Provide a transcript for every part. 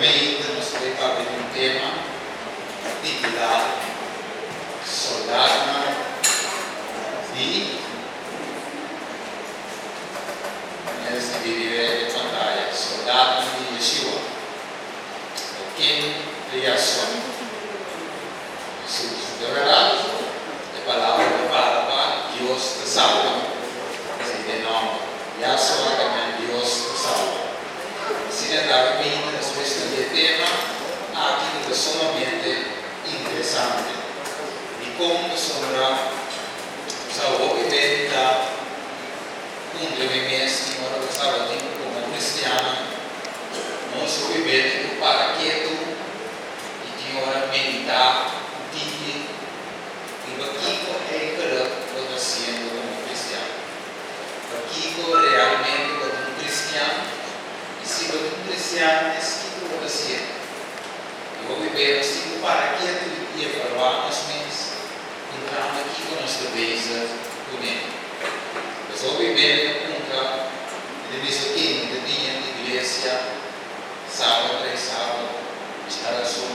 Almeida nos prepara um tema titulado Soldado de nessa dividida de pantalla, Soldado de Yeshua, quem criação. Jesus, de verdade, a palavra para Deus te salva, se de nome, Yeshua também Deus te salva. Se andava bem na sua de tema, aquilo é sumamente interessante. E como sombra, salvo que vem da mês, que agora estava como cristiano, nós vivemos do paraquedo e que agora meditar, tique, e aquilo é que eu estou sendo como cristiano. Aquilo realmente como cristiano. Se eu sou cristiano, é isso que eu vou fazer. Eu vou viver assim para que eu ia falar nas minhas, entrando aqui com a nossa cabeça comigo. Eu vou viver nunca, eu disse aqui, na minha igreja, sábado, 3 sábados, instalação,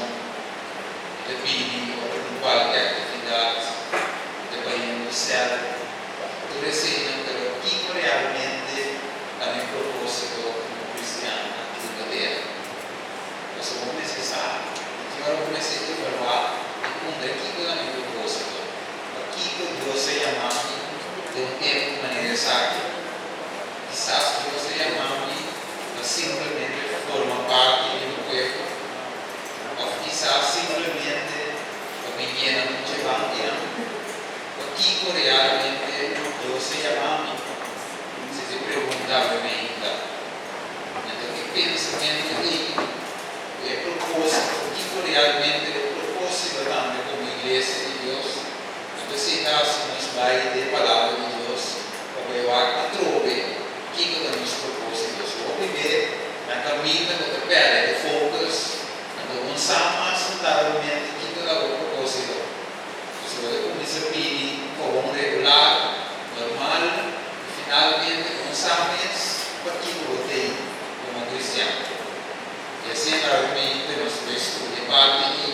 de vídeo, ou qualquer atividade, de banho do céu. Eu receio que aqui realmente a minha propósito aqui na terra. Eu só vou precisar. E agora eu comecei a falar e com aquilo na minha propósito. Aqui que Deus se chamar-me de um tempo de maneira sábia. Quizás Deus se chamar-me para simplesmente formar parte do meu povo. Ou quizás simplesmente para me guiar no Evangelho. Aqui que realmente Deus se chamar-me. Se te perguntava bem, pensamento ali é propósito, que realmente é o propósito também como igreja de Deus, necessitas nos vai de palavra de Deus, como eu a trove, que é o nosso propósito. O primeiro, na caminho da pele, de focus, quando não sabe mais fundamentalmente que é o propósito. Se você começa a pedir como regular, normal, finalmente não sabe para que eu tenho cristiano. E assim realmente nós vemos de parte que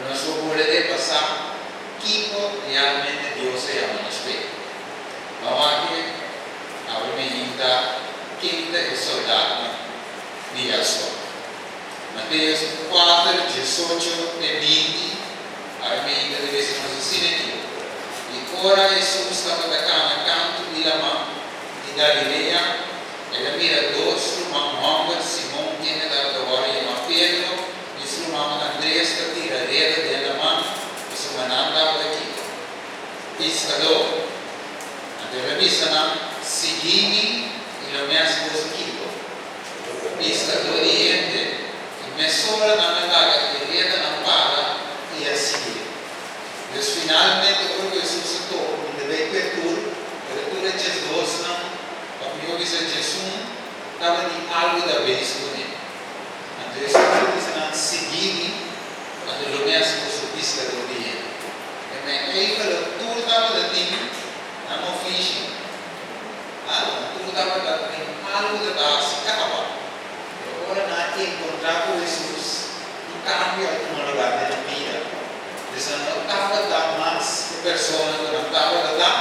nós podemos passar que realmente Deus se ama nos pés. Vamos aqui a primeira quinta e soldado de Yeshua. Mateus 4, 18 e 20, a primeira deve ser assim aqui. E ora Jesus estava na canto de Lama de Galileia. Ela mira dois irmãos Mohamed, Simão, que é da agora e Pedro, e os irmãos Andrés, que tira a rede dela mão, e se mandava aqui. Pescador. Então, a missa seguindo e o mesmo aqui. Pescador de gente, e me sobra na medalha de rede na para e a seguir. Mas finalmente, quando Jesus se tocou, ele veio para tudo, para Jesus não. Eu disse a Jesus, estava de algo da vez com ele. Então, eu disse a seguir, quando eu mesmo sou pescador de ele. E aí, tudo estava da time, não fiz. Tudo estava da time, algo da base, acaba. Agora, não encontrar com Jesus, um cambio no lugar da vida. Dizendo, não estava da mais pessoa, não estava da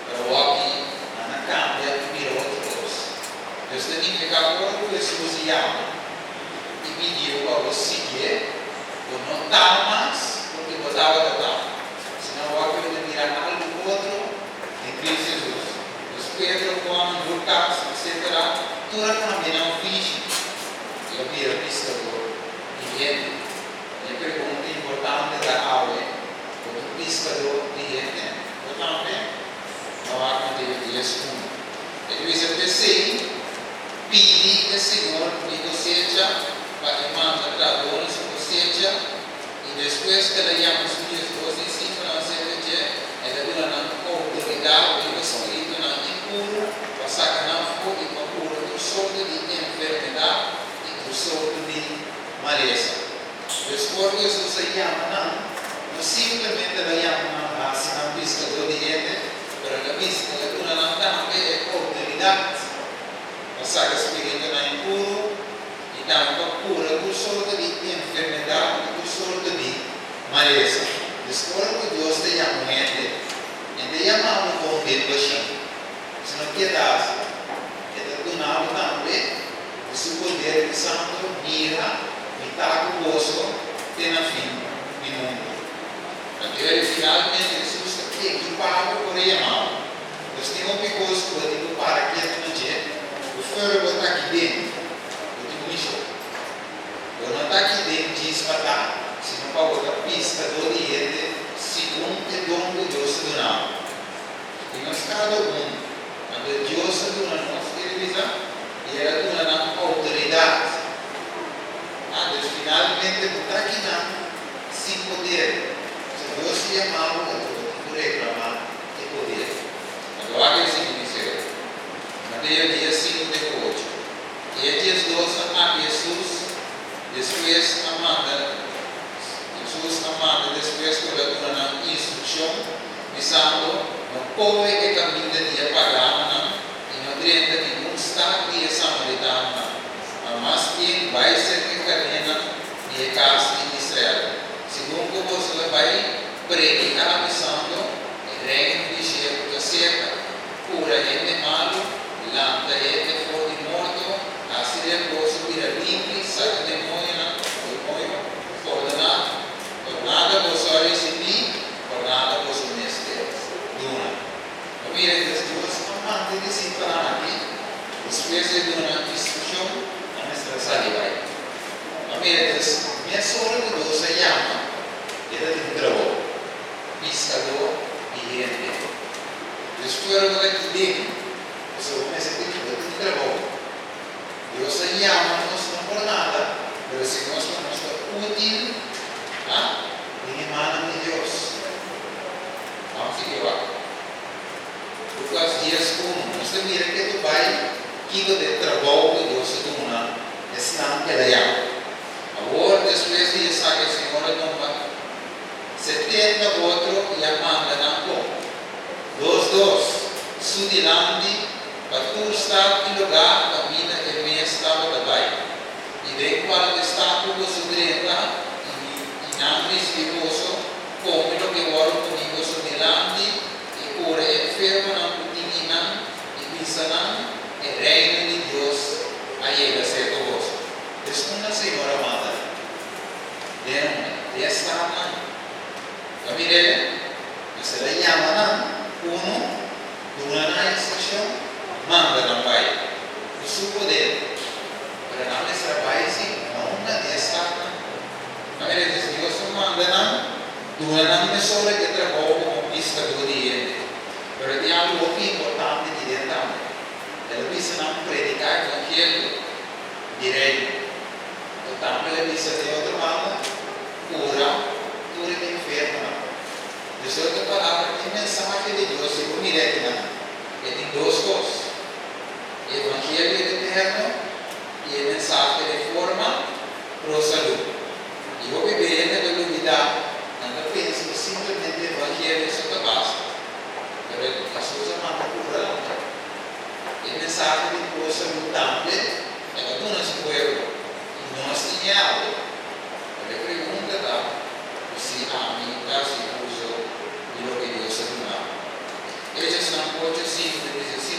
para o aqui, não cambia. Deus significa quando Jesus ama e pediu para você seguir, eu não estava mais, porque eu estava da tal. Senão eu acredito mirar algo outro em Cristo Jesus. Os Pedro, Juan, Lucas, etc. Tudo também não fiz. Eu miro pescador de gente. E a pergunta importante da aula é: o pescador de gente, eu também não acredito em Jesus. Ele diz: eu pensei. Pedi que o Senhor me cosecha, para que manda para donos cosecha, e depois que ela os meus discípulos, ela deu na autoridade do Espírito na impuro, para sacar fogo e para cura do sorte de enfermidade e do sorte de maleza. Depois que Jesus se chama, não simplesmente ela chama assim a pescador de gente, mas a pesca ela também é autoridade. Saca espírito na impuro e dá uma cura do poder de santo, mira, mitad gozo, tem a fim do mundo. Até finalmente Jesus está equipado por ele, irmão. Nós temos um perigoso que eu digo para aqui no dia, o foro está aqui dentro, eu digo isso. Eu não está aqui dentro de espada, se não para outra pista do diante, segundo o dom de Deus do não. E nós cada quando Deus do não nos televisão, e era do não autoridade. Deus finalmente está aqui não, sem poder. Se Deus se amava, por reclamar e poder. Agora que assim dizer, Mateus dia 5 de 8. E dias 12 a Jesus, depois amanda, depois toda uma instrução, pensando no povo que caminha de pagano, e no direito de um estado de samaritano, mas que vai ser que cadena de casa de Israel. Segundo você vai predicar pensando o reino de Deus da cerca, cura gente malo, lanta gente fora de morto, assim é coisa que era limpe, saca demônio, ordenado, tornada você receber, tornada você neste duna. Então, mira, Deus amante de se falar aqui, depois de uma instrução, a nossa saliva. Então, mira, Deus, minha sogra de Deus se chama, era de um trabalho, pescador e gente. Deus foi aqui dentro, você vai começar a ter um trabalho. Deus se chama, não por nada, mas se nós somos útil, em mano de Deus. Vamos seguir lá. Lucas dias 1, nós temos que tu vai, que de trabalho de Deus se torna, estão peleando. Agora, depois de isso, a Senhora toma 70 outros e a manda na conta. Dos, sudilante, para tu estar em lugar, a vida é minha estava da baia. E vem para estar com você direita, e não respeitoso, como lo que oro comigo sudilante, e cura enfermo, não putinina, e pinsanan, e reino de Deus, aí ele acerta o gosto. Desculpa, Senhora amada, de estar não. Mire, se le llama uno, durante a instrucción, manda no pai, o seu poder, para não les trabalhar não na desta. Mire, Deus manda não, durante a pessoa que trabalha como pescador de gente, mas tem algo importante de dentro. Ela precisa não predicar o evangelho direito. Então, ela precisa de outra banda, cura de enfermo. Deus é outra palavra, que mensagem de Deus, se eu mirei aqui, tem duas coisas: evangelho eterno e a mensagem de forma para a saúde. E eu viver na duvidade, não penso que simplesmente o evangelho é só basta. Mas as coisas mandam por lá. E a mensagem de para a saúde também é que nosso povo, e nós tínhamos algo. A pergunta é se a mim está se usou de lo que Deus se dá. Eles não podem dizer assim,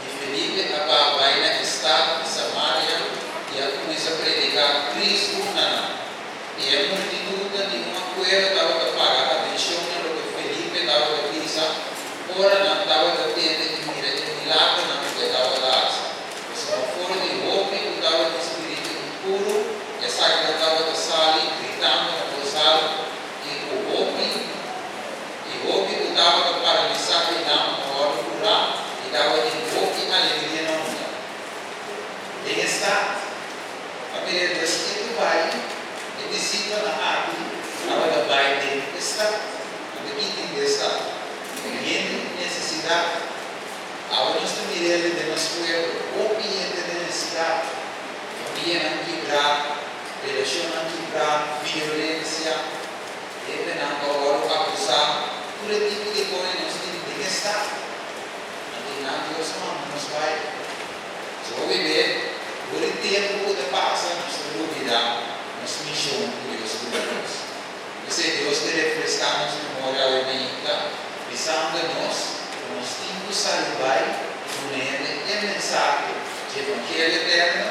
que Felipe vai na estado de Samaria e a começa a predicar Cristo não. E a multidão de uma coisa estava a pagar atenção no que Felipe estava a dizer, ora não estava a ter milagre não estava a dar. Se não for de homem, estava de espírito impuro, essa que estava a sair gritando na posada, e o homem estava a paralisar e não hora curar, e estava de boca alegria na onda. Em estado, a primeira vez que tu vai, e decida na árvore, ela vai dentro do estado, aqui tem que estar, ninguém necessidade. Agora nós temos ele de nosso povo, o cliente de necessidade, família não quebrar, relação não quebrar, violência, ele não agora abusar, todo tipo de coisa nós temos que estar. Não Deus nos vai. Se eu viver, por tempo de passa, nossa dúvida, nossa missão que Deus nos dá. Se Deus te refrescar nossa memória bendita, pensando em nós, nos tempos salvar, com ele, é mensagem de evangelho eterno,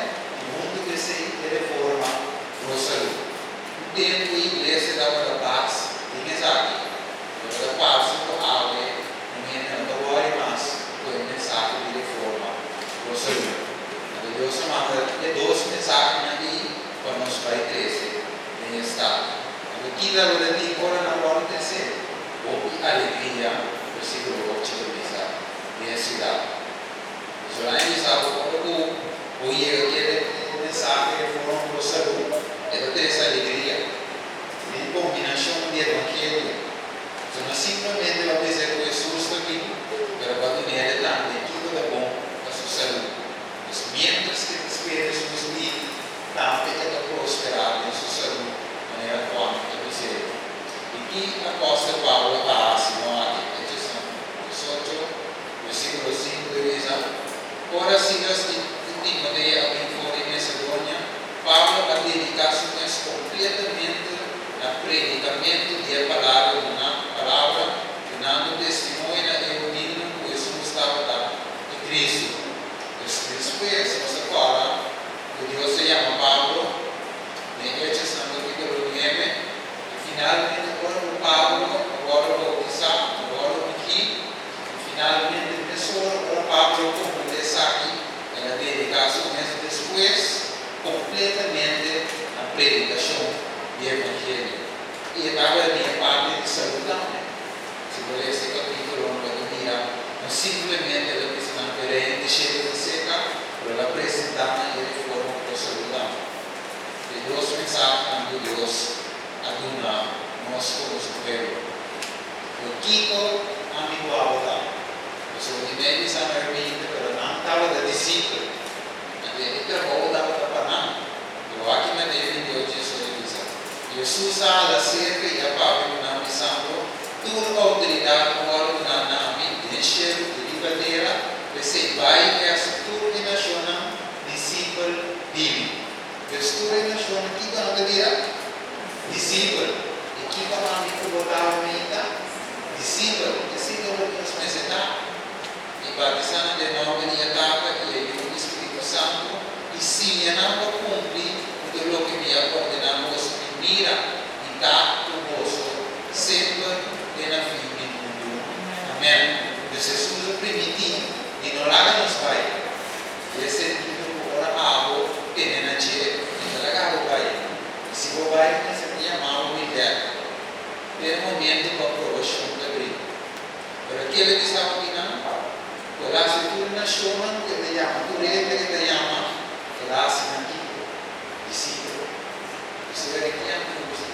vida berarti orang awal terse, bukti alegria versículo 8 de misa, dia ciudad. Selain bisa aku oye aquele mensaje de forma pro salud, é ter essa alegria. Em combinação de evangelho. Então, não simplesmente vai dizer que Jesus está aqui, mas vai ter também tudo é bom para a sua saúde. Mas, mientras que espera Jesus vir, também é prosperar em sua saúde, de maneira como é dizer. E aqui, a apóstolo Paulo está assim, Efésios 18, versículo 5, diz: Ora, sigas de Timoteo a vir fora em Macedônia, Paulo vai dedicar-se completamente al predicamento di palavra, dando testemunho e unindo o Jesus estava de Cristo. Depois, nós fala que Deus se chama Pablo, em Hechos capítulo 9, e finalmente agora o Pablo, agora o bautizado, agora o aqui, e finalmente a pessoa, agora Pablo, como ele está aqui, ela dedica-se depois completamente a predicação do Evangelho. E estava a minha parte de saúde também. Se você esse capítulo, não simplesmente ela precisa diferente, cheia de seca, para ela apresentar e reforma para a saúde. E Deus pensava que Deus aduna nós como seu povo. O Kiko, amigo Abba, o seu dinheiro está na ermita, mas não estava da discípula. Ele trabalhou da Panamá. Eu aqui me dei Deus Jesus. Jesus a cerca e a Pablo na missão, toda a autoridade agora na nami, encher de ribadeira, você vai e a estrutura de nação, discípulo bíblico. A estrutura de nação, que não quer dizer? Discípulo. E que para mim que botava a vida? Discípulo que nos apresentar. E batizando de nome de etapa e o Espírito Santo, e sim, não para cumprir tudo o que me ordenamos. Mira e dá conosco sempre na fim do mundo. Amém. Jesus permitiu e não larga nos vai. E esse é o que algo tem na gente e não larga o vai. E se o vai, você tem a mão humilhada. Tem momento para provar também. Para aquele que estava aqui não, para se tudo na chama que te chama, tu rei que te chama, para se aqui, discípulo. Você vai aqui a você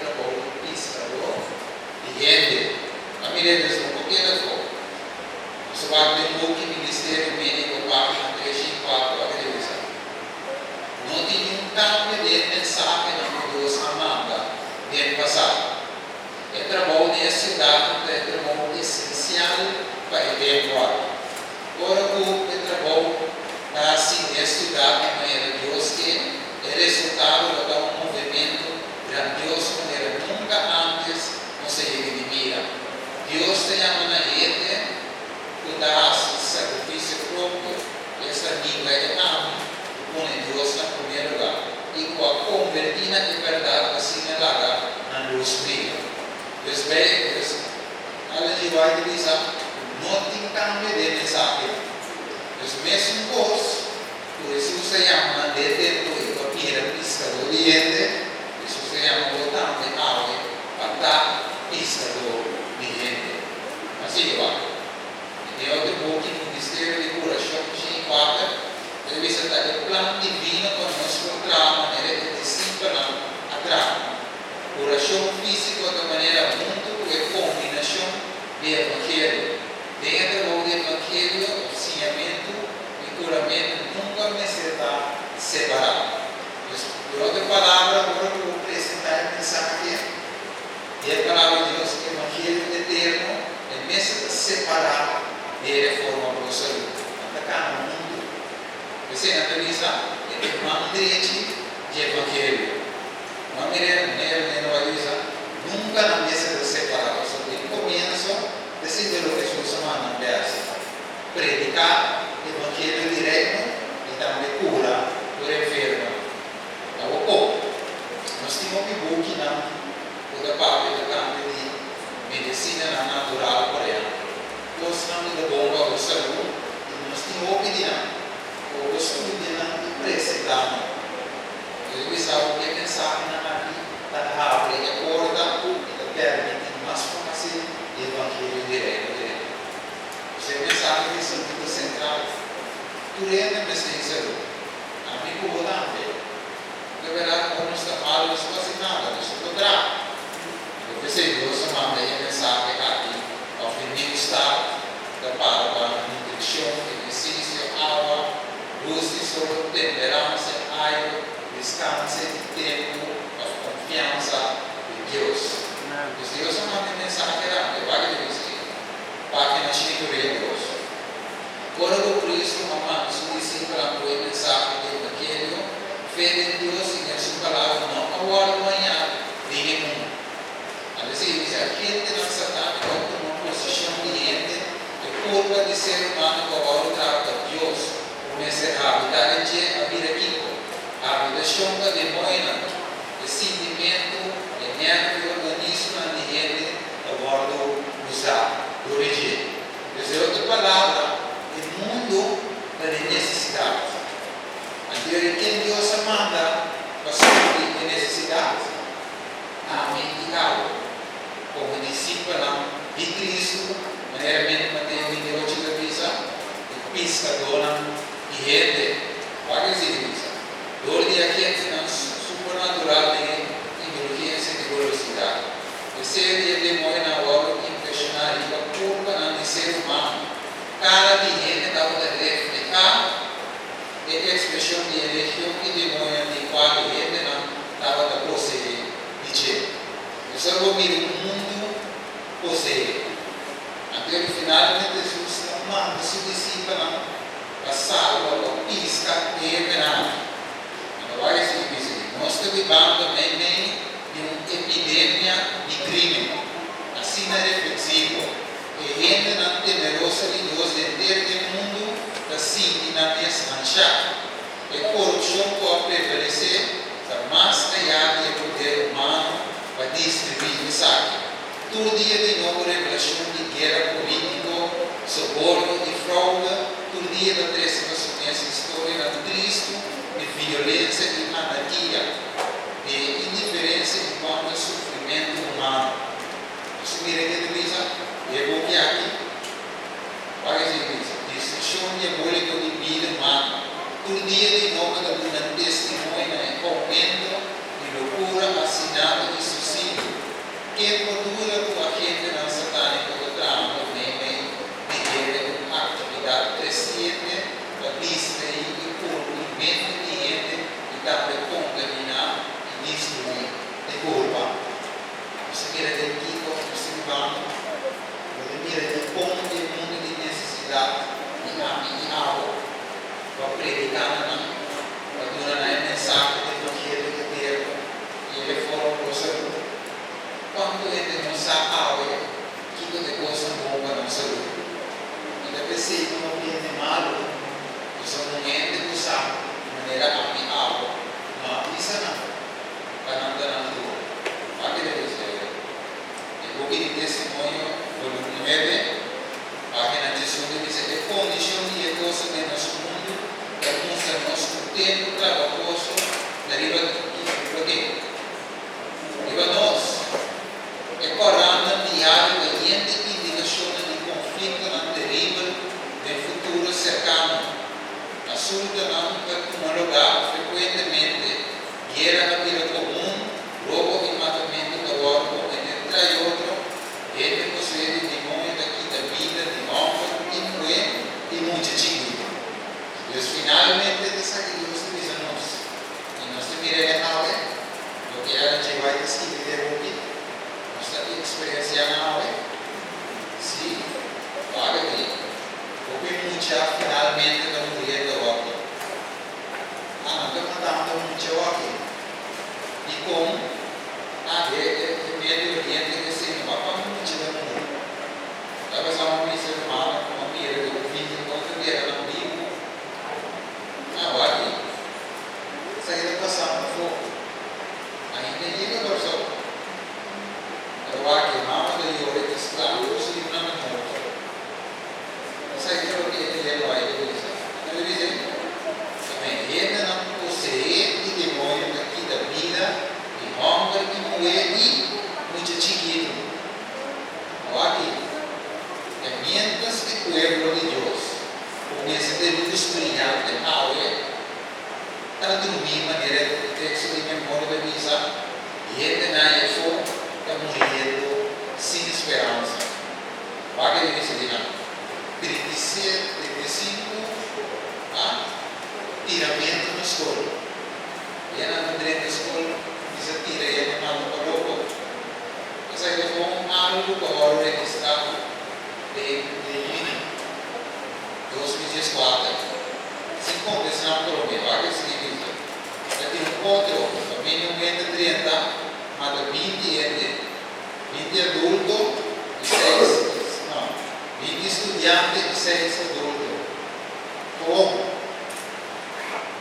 trabalha, isso trabalhou, e gente, a minha vez não qualquer coisa. Você vai ter um pouco de ministério médico para a 3 e 4 a igreja. Não tinha tanto de mensagem na Deus amada de passado. É trabalho de cidade, é trabalho essencial para o tempo. Agora o trabalho está assim estudado de maneira Deus que é resultado de um movimento grandioso como nunca antes não se admira. Deus te chama na gente, tu dás sacrifício próprio, essa língua é amo, põe Deus no primeiro lugar. E com a convertida de verdade assinalada na luz brilha. Pois bem, além de vai dizer, não tem cambio de mensagem. Os mesmos coisas, por isso se chama detentor. Era pescador de gente, isso se chama botão de água, para pescador de gente. Assim vai. E tem outro pouco no ministério de curação de 4, deve ser o plano divino para nós encontrar a maneira de disciplinar a trama. Curação física de maneira muito é combinação de evangelho. Dentro do evangelho, o ensinamento e curamento nunca necessitam separar. Por outra palavra, agora eu vou apresentar a mensagem. E a palavra de Deus, que é o Evangelho eterno, é mesmo separado de reforma para o saúde. Atacar no mundo. Você analisa, é uma direita de Evangelho. Uma maneira nunca na mesa de separação. Ele começa, decide o que Jesus manda peça. Predicar o Evangelho direto e também cura o enfermo. Nós temos um book na toda parte do campo de medicina natural coreana. Nós estamos da bomba do saúde e nós temos um opinião. O estudo de apresentar. Ele sabe o que é mensagem na aqui, abre a porta e permite mais fácil o Evangelho direto. Esse é a mensagem de Santo Central. Tu rende a mensagem a mim como também. Que verá como está mal, não está fazendo nada, não está dobrado. Eu pensei, Deus manda a mensagem aqui, ao fim do estado, da palavra, nutrição, exercício, água, luz de sol, temperança, ar, descanso, tempo, a confiança em Deus. Deus manda a mensagem aqui, vai que Deus quer. Página 5 de Deus. Agora do Cristo, amado, os discípulos apoiam a mensagem do Evangelho, fé em Deus e a sua palavra, não agora amanhã, nem mundo. A gente não está em uma posição de gente, a culpa de ser humano que agora trata Deus, começa a habitar em dia, a vida aqui, a habitação da demônia, o sentimento, o nervo, o organismo de gente, agora usar, do origem. Em outra palavra, o mundo da necessidade. Anterior, quem Deus manda para suprir a necessidade? Amém e algo. Como discípulo de Cristo, maneiramente mantém o Deus de visa, e pescadora e rede, para que visa. Dor de aqui não supernatural de indulgência e curiosidade. O ser de demônio na hora impressionar e a culpa não de ser humano. Cada de gente dá para refletir a expressão de religião e demônio de qual gente não dava para possuir. Dizer. Isso é o mundo possui. Até o final, Jesus manda seu discípulo a salva, a pisca e a verão. Agora, nós estamos vivendo também de uma epidemia de crime. Assim é reflexivo. E gente não temerosa de Deus dentro do mundo, assim na mesma mancha. E corrupção pode prevalecer, mais allá do poder humano, para distribuir mensagens. Todo dia de novo revelação de guerra política, suborno e fraude. Todo dia da transformação dessa história do Cristo, de violência e anarquia, de indiferença e quanto ao sofrimento humano. Você mira que divisa, eu vou aqui. Para que divisa, destruição diabólica de vida humana. Todo dia de novo da um testemunho em aumento de loucura, assinado e suicídio. Que produra tua gente não satânica do drama, nem de uma atividade crescente, para distrair e corrupimento de gente e também contaminar e destruir de culpa. Você mira de aqui, como você vai, você mira de como de mundo de necessidade, de água, para predicar na para durar a mensagem do Evangelho de Deus, e ele falou para você. Quando ele não sabe água, que coisa boa para não saber. Ainda pensei que não viene malo, isso não é de usar de maneira água. Não, isso não. Para não dar na rua. Para que ele dizer? Eu vou pedir testemunho, volume 9, página 18, diz que a condição de coisa de nosso mundo demonstra nosso tempo trabalhoso da riba de nós. E correndo diário de indicação de conflito não terrível no futuro cercano. Assunto não homologado frequentemente, guerra na vida comum, roubo e matamento do órgão entre outro, ele possui demônio daqui da vida, de honra, influência e muita dinheiro. Deus finalmente desafios diz a nós. E nós miremos a aula, porque a gente vai escrever aqui. Experiência na aula. Sim, olha aqui. O que muita finalmente não diria do óbvio. Não estou mandando muito óbvio. E como a Médio Oriente recebe uma parte muito da mundo. Talvez uma missão humana, uma mira do vídeo, outra guerra no vivo. Olha aqui. Saída passando fogo. Ainda ninguém gostou. Aqui, mal da Iore, escravo, se não me morto. Sai que eu queria ler lá, ele diz. y mucho chiquito. Aquí, mientras que el pueblo de Dios comienza a industrial de Yahweh, tanto de minha maneira de texto de memória da misa, e ele na EFO está morrendo sem esperança. Vai que ele disse de nada. 37, 35, tiramento na escola. E ela não dentro da escola, diz tira e ela não para louco. Mas aí ele foi algo para a hora registrado de 2014. Se conta esse nome para o meu, vai que se divide. Já tem outro, também não entra 30, mas 20 adultos e 20 estudiantes e 6 adultos. Como?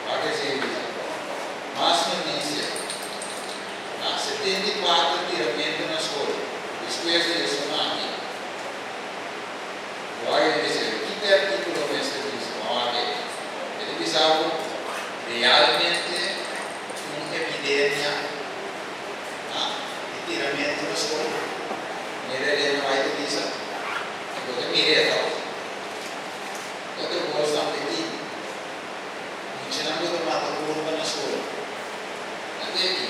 Vai que se divide. Mas notícia. 74 tiramentos na escola. Depois de isso, aqui. Vai dizer, o que é artículo mestre diz? Ele diz algo realmente uma epidemia de tiramento na escola. Ele não vai dizer, porque mire tal. Outra coisa também, ensinando a mata curva na escola. Até aqui.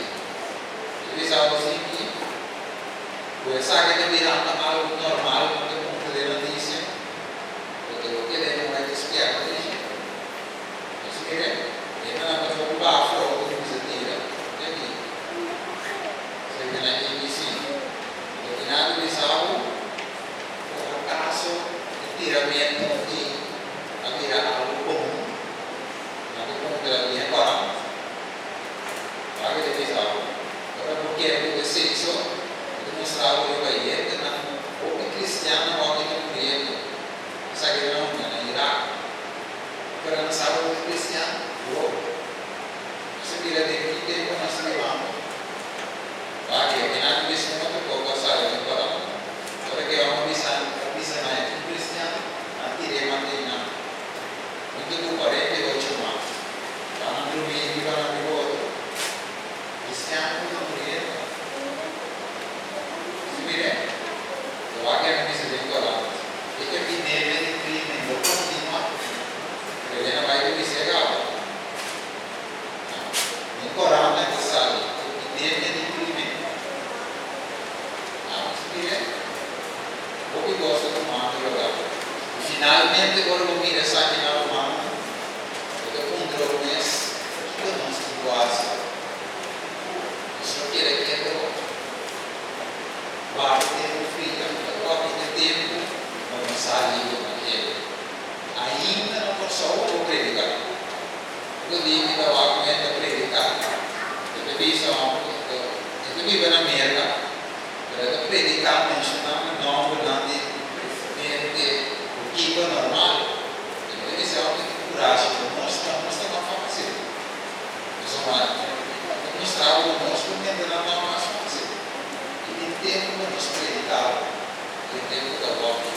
Ele diz algo assim que, pois sabe que virando algo normal, quando eu comprei a notícia, porque o que ele não vai desviar do jeito. Ele não vai fazer um bafo ou uma coisa tira. Até aqui. Você vê na ABC. O final diz algo, o caso de tiramento de virar algo comum. Não é como pela minha palavra. Vai que ele diz algo. Agora, porque é do sexo, demonstrar o que vai ir, ou cristiano ou que não crê. Sabe que não, na Iraque. Para não saber o cristiano, você vira de que tempo nós levamos. Aqui, aqui na Bíblia, não tem como passar de para agora que vamos avisar na cristiano, a tire mantenha. Muito do 48 mais. Para não dormir e para não outro. Cristiano não morrer. Você vira? Então, aqui na Bíblia de Corão. E que a vida de crime, não continua. Ele não vai dizer algo. Nem Corão, nem Passado. O que tem de crime. O que gosta do mando lugar. Finalmente, agora eu vou vir essa aqui na Romana. Eu controlo isso. Eu não estou quase. Eu só quero que é outro. Vai ter frio. Agora tem tempo. Vamos sair daquele. Ainda não posso predicar. Eu digo que eu aguento predicar. Eu vivo na América. Eu predicar, mencionando o nome de presidente, o que é normal. Eu disse algo de coragem. Nós estamos fácil. Eu mostrava o nosso momento na mão mais fácil. E de tempo nos predicava. De tempo da volta.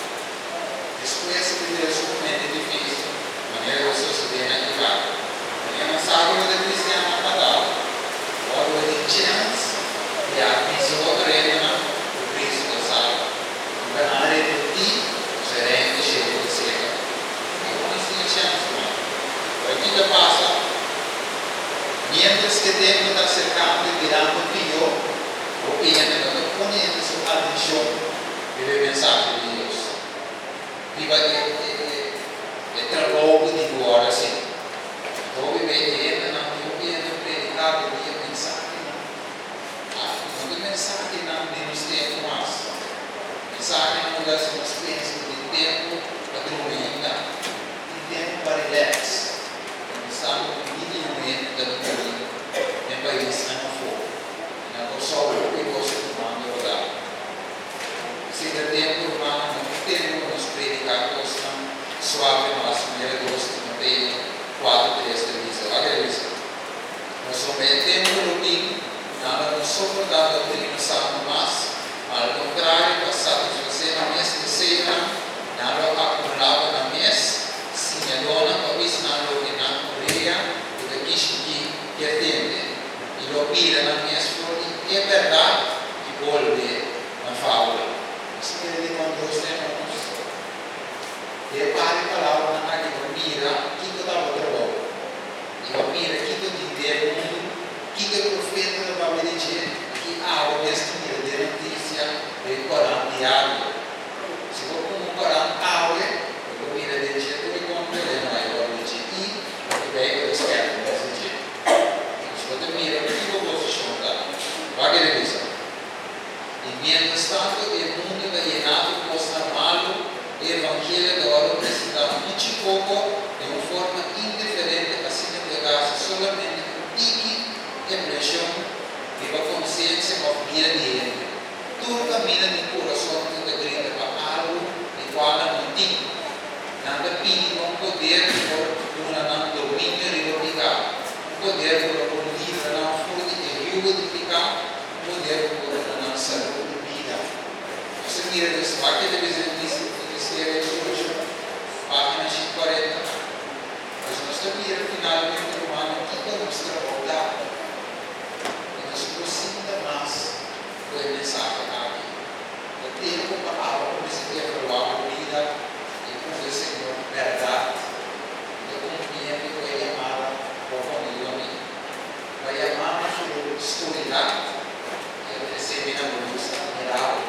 Depois de Deus momento difícil, maneira de suceder na Iraque. A mensagem da cristiana padala. Agora a chance de avisar o Cristo da salva. Para repetir, será cheio de seca. Não tem chance, mano. A vida passa. Mientras que o tempo está cercando e virando pior, o que ainda não põe sua atenção pela mensagem de Deus. Viva de trabalho de agora, assim. Então, viver ainda não tem predicado de mensagem. Não tem mensagem não de nos tempo mais. Mensagem não dá se nós pensamos de tempo para dormir, de tempo para relax. Estamos minimamente dando caminho em país não for. Não só o que gosta do mando rodar. Se dá tempo, irmão, não temos nos predicar questão suave, mas primeira gosto não tem 4, 3 diz, olha isso. Nós somente temos um routine, nada nos suportar a doutrina salva, mas ao contrário, para satisfazer na mesma cena, nada acumulava na mesa, se a dona para ensinar o que na Coreia, o que atende, e lo pira na mesa, é verdade. E a mira aqui do dia mundo, que o profeta vai me dizer que há o mesmo de notícia do Corão diário. Se for como um Corão áurea, eu vou vir a dizer tudo como ele não é, eu vou dizer e o que é que eu espero nesse dia. Se você mira, o que eu vou chamar? Vai que ele diz. E mientras tanto, o mundo está llenado por malo, o evangelho da hora precisa muito pouco, de uma forma indiferente, assim de pegar-se solamente com pique, impressão e a consciência of vida de ele. Tudo caminha de coração, tudo grita para algo de qual não tem. Nada pide com poder por não domínio e obrigar. Poder por um livro não for de viudificar, poder por não saúde de vida. Você mira desse paquete de visão hoje, página 40. Mas nós também, finalmente, o ano que mostra a verdade. E nos aproxima mais do mensagem aqui. O tempo para a alma precisa provar a vida e com o Senhor verdade. Eu compreendo que vai amar a família. Vai amar a sua escuridão. E receber a luz admirável.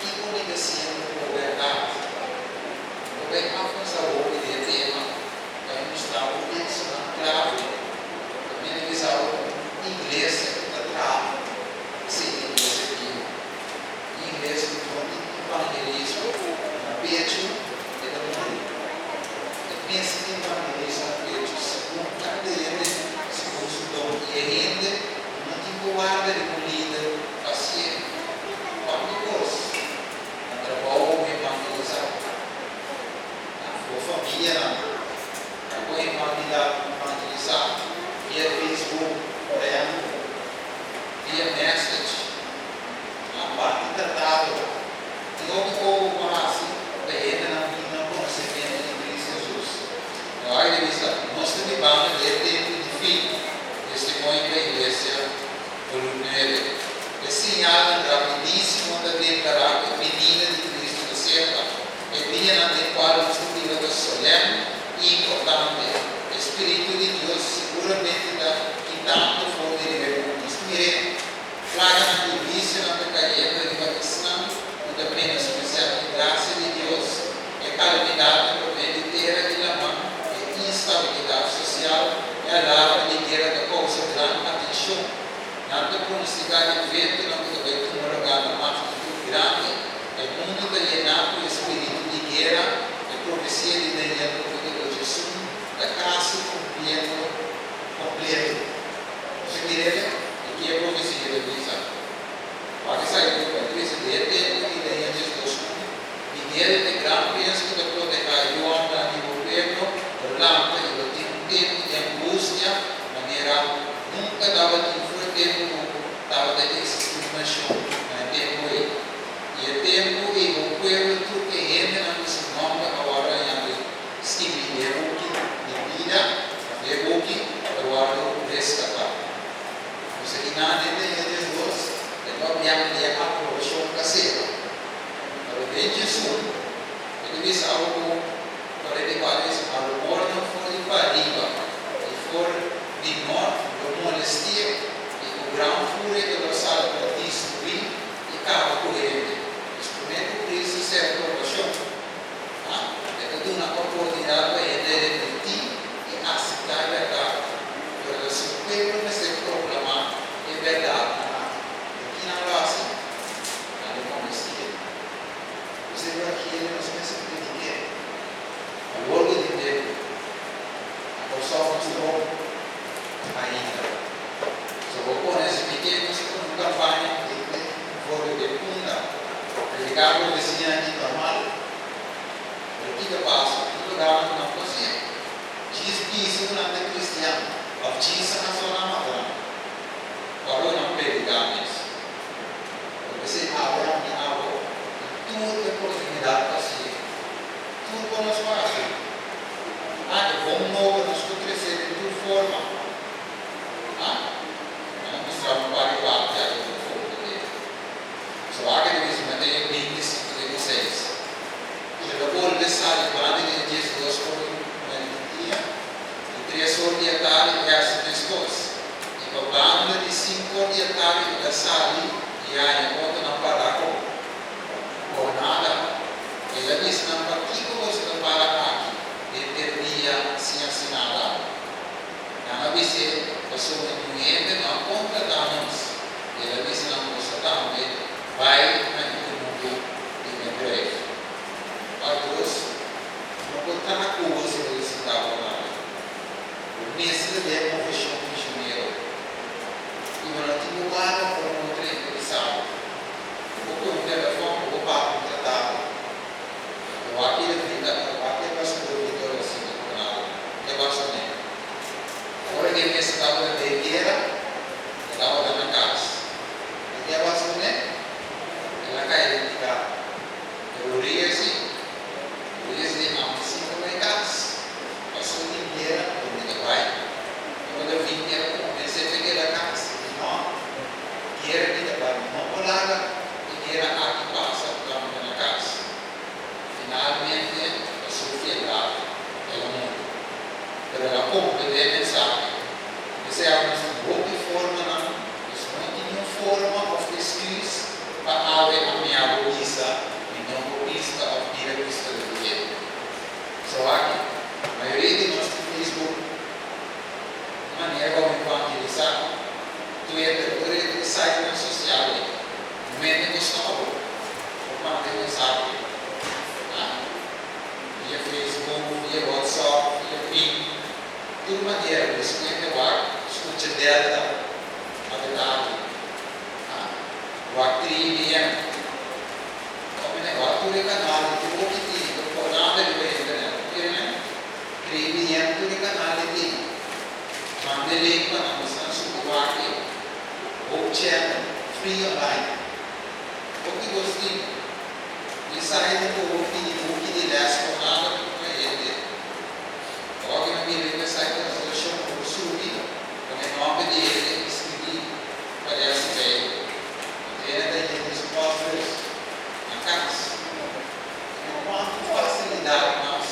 Que única sendo a verdade. Bem, a função de tema vai mostrar o texto na clave, também revisar o inglês da trave, sem inglês aqui, inglês do evangelismo, na peito e da mundo. Eu penso que evangelismo na peito, segundo cada ele, segundo o dom e rende, não tem guarda de comida, paciente, qualquer coisa, na trabalho ou evangelizar. Família não. Acompanhe família evangelizar via Facebook, via message, a parte tratado. E não como assim, ainda não conhecimento de Cristo Jesus. Então, aí ele diz, nós também vamos ler tempo de fim, testemunho da igreja voluntária. É sinal rapidíssimo da declarar a venida de Cristo da cerca. É dia na qual nós solene e importante. O Espírito de Deus seguramente dá que tanto for de vergonha. Mire, flagra na vício, na pecaria de vacação, e também na especial graça de Deus, é calamidade provendeira de la mão, é instabilidade social, é a larva de guerra da causa grande atenção. Nada pronosticar de vento, não pode ter um lugar mais grande, é o mundo está llenado do espírito de guerra. Profecia de Daniel no Jesus, da casa completo. Você diria que é profecia de Deus. Pode sair do país de tempo e Daniel Jesus. Miguel de grande peso da proteger o homem a governo, orlando e do tempo de angústia, maneira nunca dava de tempo, dava de discriminação, mas tempo aí. E o tempo e o povo tudo que rende na nossa nome agora é estive de vida, agora resgatar. Você que nada tem Jesus, então minha aprovação caseira. Para ver Jesus, ele diz algo para ele falar isso, ao amor não for de fadiga, e for de morte, de molestia, e o grão fúria do roçado para destruir e acaba com ele. Instrumento por isso é a aprovação. É toda uma oportunidade para entender de ti e aceitar a verdade. Para se o povo não se proclamar é verdade. Aqui na raça, não comestia. Você viu aqui, ele não se pensa de quê? O olho de Deus. A pessoa mostrou ainda. Só vou pôr esse pequeno, uma campanha de folha de funda. Predicar para o vizinho aqui normal. O que passa? O lugar não consegue. Jesus disse não é cristiano. A Jesus não só na madrugada. Agora não predicar isso. Você abre a minha avó. Tudo é oportunidade para si. Tudo para nós fácil. Vamos novo, nós vamos crescer de toda forma. Vamos mostrar um par de quatro, já que eu vou só há que dizer, Mateus 25:16. Eu vou começar a falar de Jesus como um dia, 3 horas da tarde, a banda de 5 dias tarde da sali, e aí enquanto não parar com nada, ele disse, não, para que você não para aqui? Determina se assinada. Não disse, você não entende, não contratamos. Ele disse, não, você também vai na mundo de breve. Para Deus, não botar na curva se você está falando. O mestre é confissão prisioneiro. E não tem lugar para um outro interessado. Vou pôr um telefone, vou parar um tratado. Eu aqui pastor Vitor assim, eu gosto dele. Agora que ele estava na beira, estava na casa. E eu gosto dele. Ela caiu de cá. Eu olhei assim, não, assim como é casa. Passou de beira, eu vai. Quando eu vim, eu comecei a pegar a casa. Não, que era de trabalho, não colada, e era aqui passa na casa. Finalmente, a sua fiedade, ela morreu. Mas ela compreendeu a mensagem. Isso é uma outra forma, não? Isso não tem nenhuma forma of excuse para haver a minha bobiça e não bobiça a vir a vista do dia. Só aqui, a maioria de nós no Facebook, de maneira como evangelizar, Twitter, site na social, no momento que estamos mandando mensagem. Via Facebook, via WhatsApp, via PIN, tudo maneira, isso não é levar, escute delta, a verdade. O atribuir, como negócio, tudo é canal, tudo que tem, não nada de bem, né? Atribuir, tudo é canal de tem. Mande link para nós, não suportar aqui. Ou channel, free online. O que gostei? E sai do book de 10 por nada para ele. Logo na minha vida sai da resolução do subir, com o nome dele, escrevi, parece bem. Ele tem respostas na casa. Com quanta facilidade nós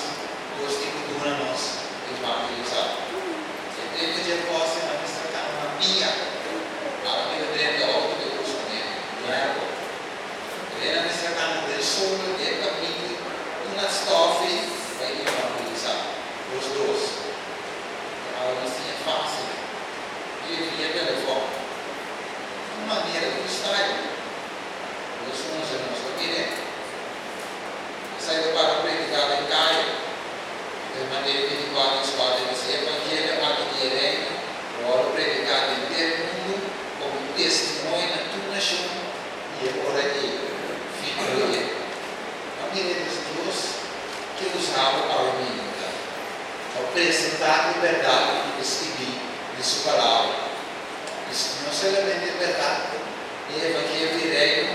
gostamos de cultura nossa evangelizar. Você tem que ter posse na nossa casa, na pia, a vida dentro da outra de Deus com ele. Ele na nossa casa, ele solo, ele caminho, uma estofe, vai evangelizar. Os dois. Algo assim é fácil. Ele via telefone. Uma maneira do style. Os uns irmãos do Piré. Saiu para predicar em Caio. De maneira que ele pode escolher esse evangelho aqui direito. Para predicar em todo mundo. Como testemunho na tua nação. E agora aqui. Fica ali. A maneira dos dois que usavam para o mundo. Apresentar a liberdade que escrevi de sua palavra. Isso não somente liberdade, é o evangelho direito,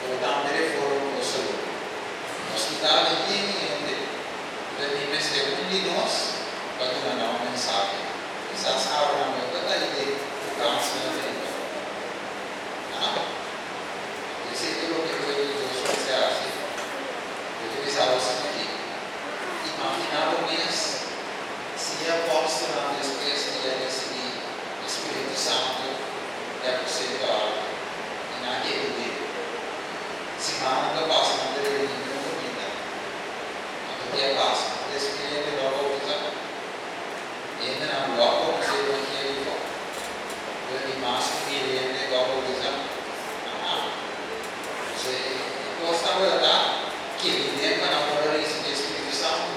ou dar uma reforma para o Senhor. Nós que estamos aqui em devemos ser um de nós para dar uma mensagem. Quizás abra a minha toda a ideia do cancelamento. Esse é tudo o que foi de Deus você acha. Eu utilizava isso aqui. Imaginava o mês. Se a apóstola depois de receber o Espírito Santo é possível e naquele dia se manda passa na terrena de comida a dia passa desse que ele logo avisa ainda não logo não sei o que ele fala ele mais que ele logo avisa você gosta de dar que ele lembra na hora de receber o Espírito Santo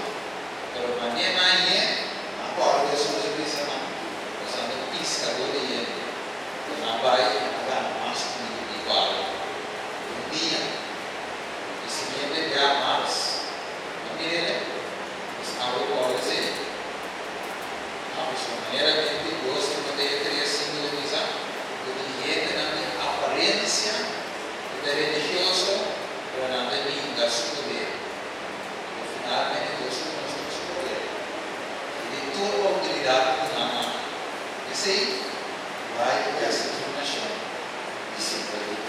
pelo maneira aí agora Deus nos avisa usando piscadoria na baia na massa igual um dia e se me pegar mais não queria estava igual assim de maneira que Deus não deveria simbolizar o direito na aparência do religioso ou na bebida superior no final Deus nos superior de toda a utilidade do nome. Esse aí vai ter essa transformação de simpatia.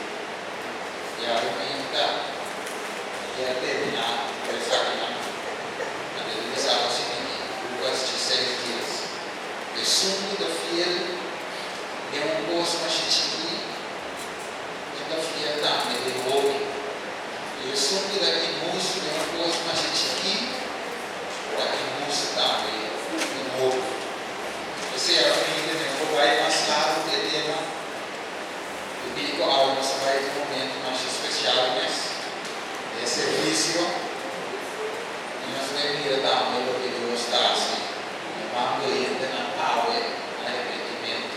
E a argumenta quer terminar essa aqui. Ele pensava o seguinte: Lucas 16 dias. O sumo da fiel é coisa mais chique, que fia também de homem. E o som daqui moço é coisa mais chique, daqui moço também de homem. Você é a família, né? Vai mais claro que tema. Eu digo algo que vai ter um momento mais especial, mas é serviço. E nós devemos ir também para que Deus está assim. Quando entra na aula, arrependimento.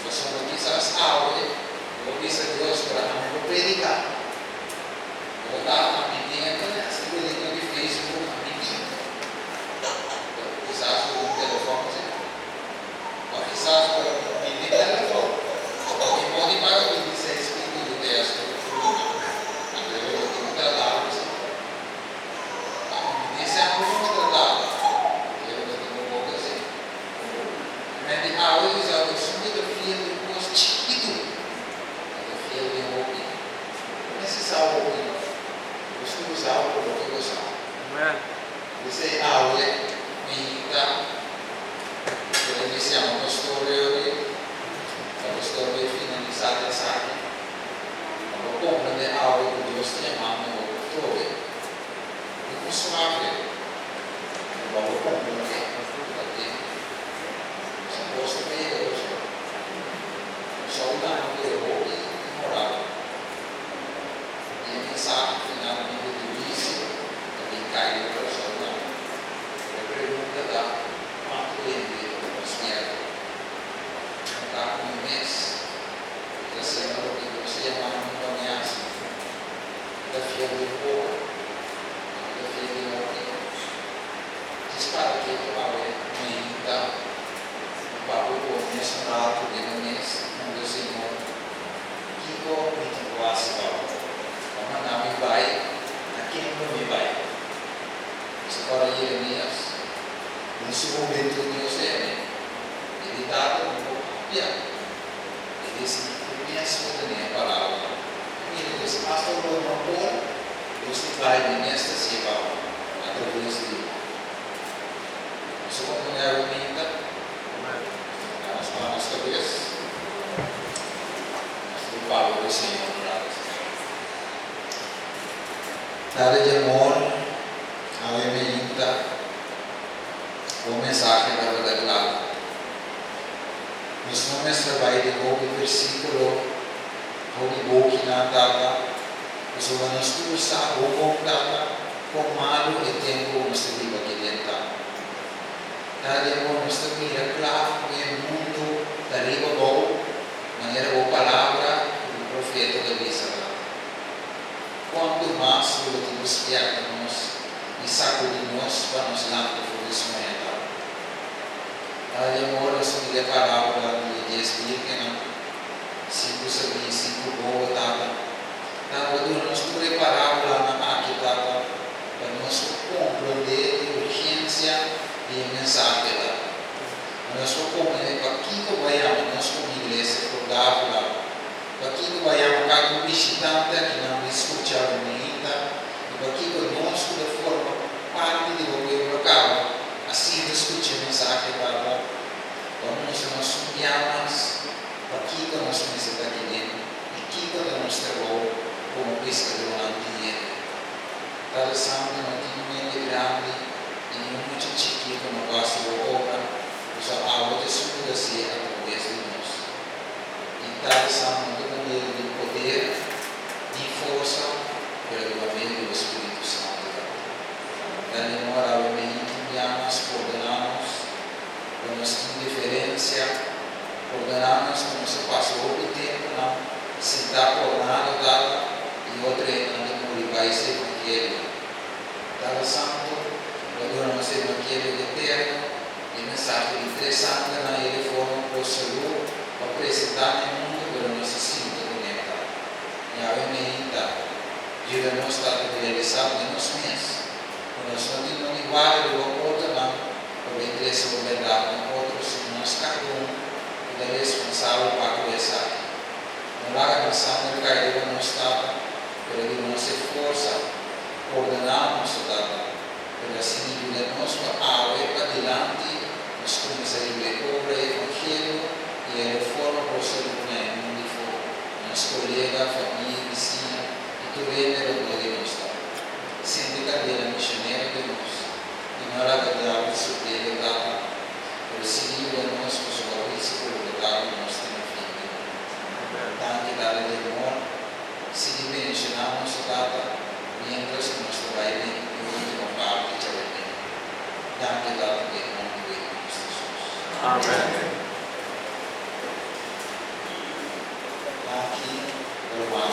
Nós somos quizás aula, eu peço a Deus para não predicar. Eu estava na menina, essa predica de Facebook, a menina. Quizás por um telefone, ou quizás por um telefone. Alguém pode pagar o 26 de texto. Eu vou tratar isso. Esse é um tratado. Men die ouders zouden zonder de vierde kost chiquito. De vierde hopi. Esse salvo aqui. Os que usavam por que usavam. Esse aule me irrita. Eu iniciamos o pastor hoje. O pastor vai finalizar essa aqui. Eu vou compreender a aula que Deus tem amado no pastor. E com suave. Eu vou compreender. Posso ver hoje. Só o nome de hoje moral. E a mensagem final do livro de Lício também caiu para o seu nome. A pergunta da quanto ele nos quer. Não está com um mês. Da semana que você amar não conhece. Da filha de boa. Da filha de homem. Dispara que eu falo é irritar. Papo começa um ato de um mês, do Senhor, que como o asfalto, como não me vai, aqui não me vai. Isso para Jeremias, nesse momento Deus é, ele dá um pouco de piada. Ele disse, conhece muito bem a palavra. Ele disse, pastor, não pode, Deus te vai nesta civil, através de. Isso como é o minta. As cabeças. O Paulo do Senhor. Nada de amor, a emenda, o mensagem da verdade. Nos nomes trabalham de o versículo, o book na data, os humanos tudo está o contada, comado e tempo nos vive aqui dentro. Nada de amor, nos mira claro que o mundo da língua boa, maneira boa palavra do profeta da Bíblia. Quanto mais o que nos criamos e sacudimos para nos dar do florescimento. Nada de amor, nos mira a palavra de Deus que não 5 sabia, 5 boa tava. Nada de nos preparar na máquina para nos compreender a urgência e a mensagem lá. Nós vamos compreender para que vai nós como igreja acordar lá. Para que vai cada visitante que não escutar ainda e para que nós de forma parte do governo local assim discutir a mensagem para nós sonhamos para que nós precisamos aqui dentro e que nós temos como pescador na vida. Cada sábado não tem um grande e muito chiquito no passo da obra, usa a aula de segunda-feira através de nós. E cada sábado com ele de poder, de força, pelo governo do Espírito Santo. Da memória, o meio enviamos, coordenamos, com nossa indiferença, coordenamos como se passou o tempo, não, se está coordenado, e outra é não vai ser porque cada sábado, quando nós temos aquele eterno, e mensagem interessante na ele foram procurou apresentar no mundo para nós se conectar. E a emenda de nós está realizado em nós mesmos. Nós não temos igual do outro não, por interesse ou verdade, no outro se nós cada é responsável para começar. Não larga pensar no cair do nosso estado, pela nossa força, ordenar nosso dado. Pela assim de nós para a para adiante, nós começaremos a obra do Evangelho e a reforma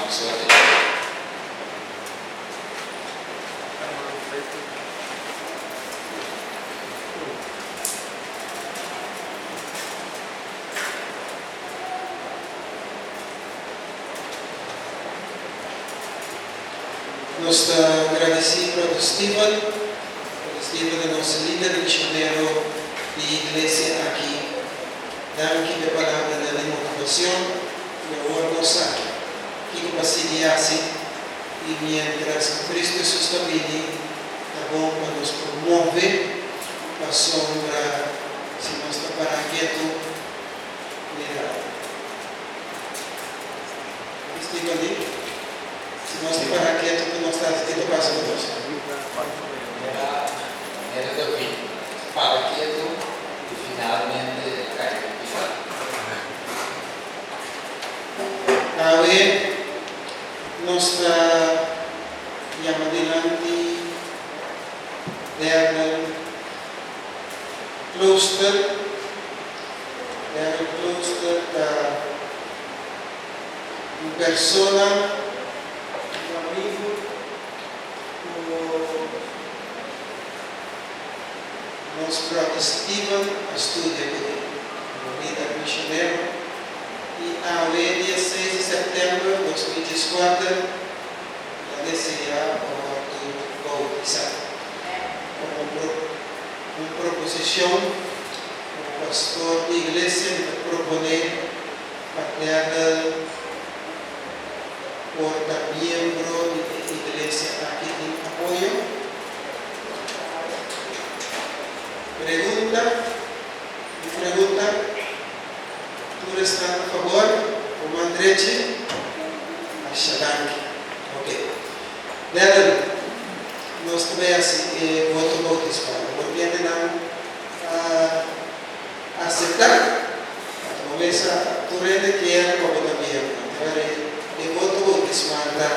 Vamos a orar. Nós agradecemos a Stephen é nosso líder missionário de igreja aqui. Damos a palavra da motivação e agora nós que capacidade e mientras Cristo Jesus está vindo, está bom para nos promover a sombra, se nós está para quieto, mira. Stephen ali. Se nós te parar quieto, que nós estamos tendo passa com nós. Era David, para quieto e finalmente caiu. Agora, nós está chamando adelante Dernel Kloster. Dernel Kloster da uma persona nós protestivos a estudar com vida missionária e a dia 6 de setembro de 2014 a desejar o bautizar uma proposição o pastor da igreja proponer para porta-miembro da igreja aqui em apoio. Pregunta, ¿tú estás a favor? ¿Cómo Andreche? Ashadanki. Ok. Deren, nós também assim, voto bautismal. Não viene a aceitar. Começa, tu rende que é como também. Agora, voto bautismal para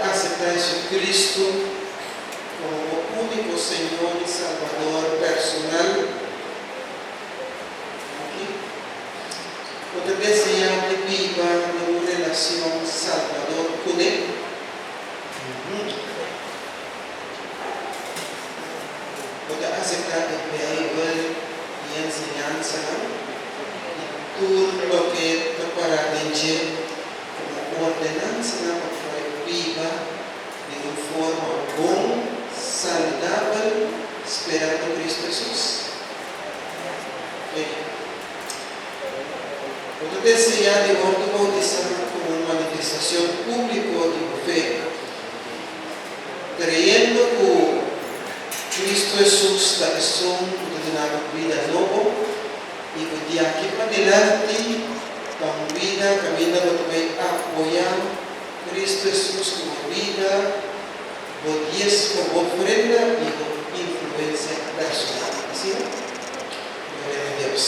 aceitar Jesus Cristo como único Senhor e Salvador personal. Porque desejar que viva uma relação Salvador com Ele. Porque aceitar a Bíblia e ensinança e tudo o que te para dizer como ordenança para viva de uma forma boa, saudável, esperando Cristo Jesus. Quando desejar de volta bautizar como uma manifestação pública de fé, creyendo que Cristo Jesus da pessoa de uma vida nova e que de aqui para adelante, com vida, caminhando também apoiar Cristo Jesus como vida, podías como ofrenda y como influencia personal. ¿Así? Gloria a Dios.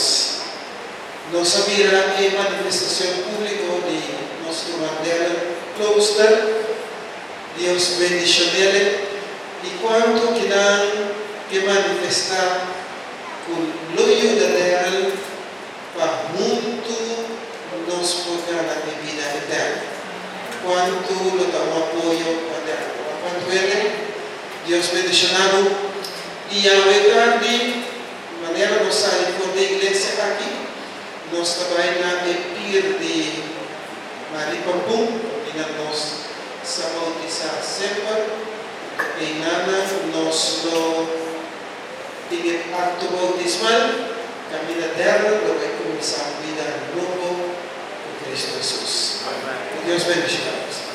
Nos sabía que manifestación pública de nuestro Mandela Kloster, Dios bendicionele y cuanto quieran que manifestar con la ayuda de Él para junto nos ponga la vida eterna. Cuanto lo damos apoyo a Él. Quanto ele, Deus bendicionado, e ao entrar de maneira nós saímos da igreja aqui, nós trabalhamos na EPIR de Maripampum, e nós bautizar sempre, e nós temos acto bautismal, caminho dela, nós vamos começar a vida nova com Cristo Jesus. Deus bendicionado.